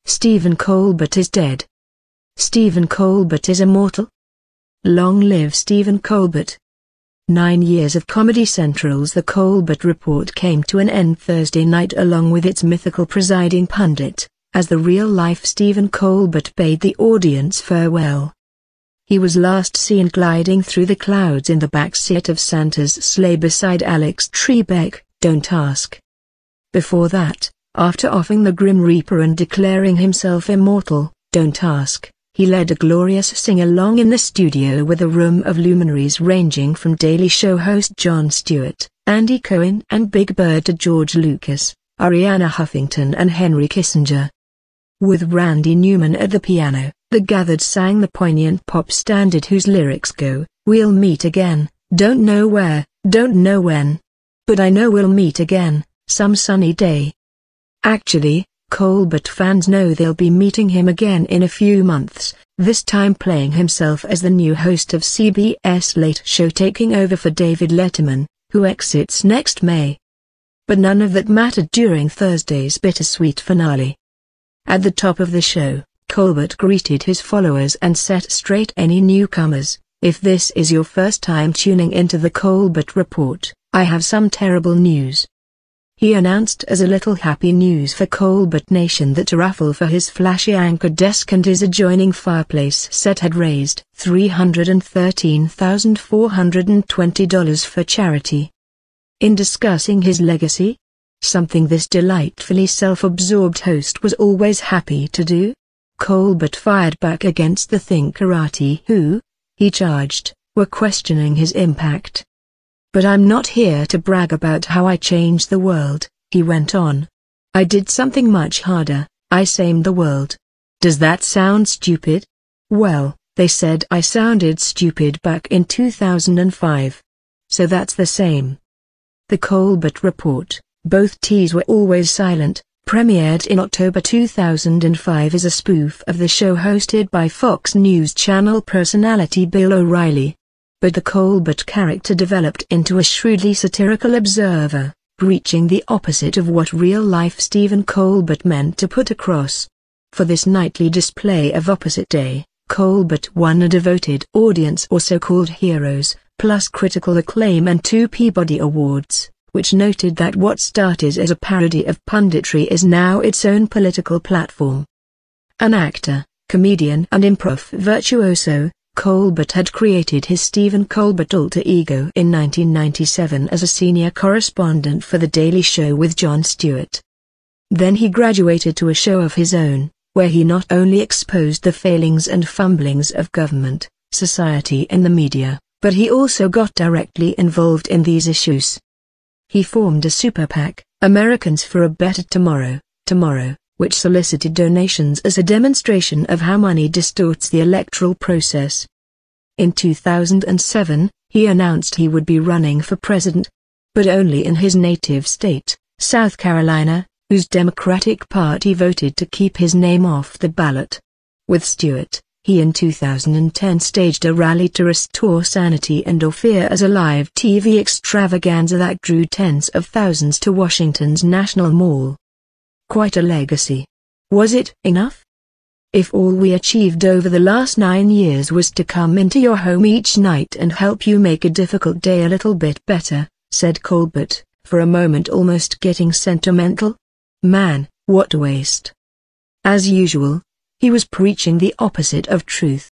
Stephen Colbert is dead. Stephen Colbert is immortal? Long live Stephen Colbert. 9 years of Comedy Central's The Colbert Report came to an end Thursday night along with its mythical presiding pundit, as the real-life Stephen Colbert bade the audience farewell. He was last seen gliding through the clouds in the backseat of Santa's sleigh beside Alex Trebek, don't ask. Before that, after offing the Grim Reaper and declaring himself immortal, don't ask, he led a glorious sing-along in the studio with a room of luminaries ranging from Daily Show host Jon Stewart, Andy Cohen and Big Bird to George Lucas, Arianna Huffington and Henry Kissinger. With Randy Newman at the piano, the gathered sang the poignant pop standard whose lyrics go, "We'll meet again, don't know where, don't know when. But I know we'll meet again, some sunny day." Actually, Colbert fans know they'll be meeting him again in a few months, this time playing himself as the new host of CBS Late Show taking over for David Letterman, who exits next May. But none of that mattered during Thursday's bittersweet finale. At the top of the show, Colbert greeted his followers and set straight any newcomers, "If this is your first time tuning into the Colbert Report, I have some terrible news." He announced as a little happy news for Colbert Nation that a raffle for his flashy anchor desk and his adjoining fireplace set had raised $313,420 for charity. In discussing his legacy, something this delightfully self-absorbed host was always happy to do, Colbert fired back against the thinkerati who, he charged, were questioning his impact. "But I'm not here to brag about how I changed the world," he went on. "I did something much harder, I saved the world. Does that sound stupid? Well, they said I sounded stupid back in 2005. So that's the same." The Colbert Report, both T's were always silent, premiered in October 2005 as a spoof of the show hosted by Fox News Channel personality Bill O'Reilly. But the Colbert character developed into a shrewdly satirical observer, preaching the opposite of what real-life Stephen Colbert meant to put across. For this nightly display of opposite day, Colbert won a devoted audience or so-called heroes, plus critical acclaim and 2 Peabody Awards, which noted that what started as a parody of punditry is now its own political platform. An actor, comedian and improv virtuoso, Colbert had created his Stephen Colbert alter ego in 1997 as a senior correspondent for The Daily Show with Jon Stewart. Then he graduated to a show of his own, where he not only exposed the failings and fumblings of government, society and the media, but he also got directly involved in these issues. He formed a super PAC, Americans for a Better Tomorrow, which solicited donations as a demonstration of how money distorts the electoral process. In 2007, he announced he would be running for president, but only in his native state, South Carolina, whose Democratic Party voted to keep his name off the ballot. With Stewart, he in 2010 staged a rally to restore sanity and or fear as a live TV extravaganza that drew tens of thousands to Washington's National Mall. Quite a legacy. Was it enough? If all we achieved over the last 9 years was to come into your home each night and help you make a difficult day a little bit better, said Colbert, for a moment almost getting sentimental. Man, what a waste. As usual, he was preaching the opposite of truth.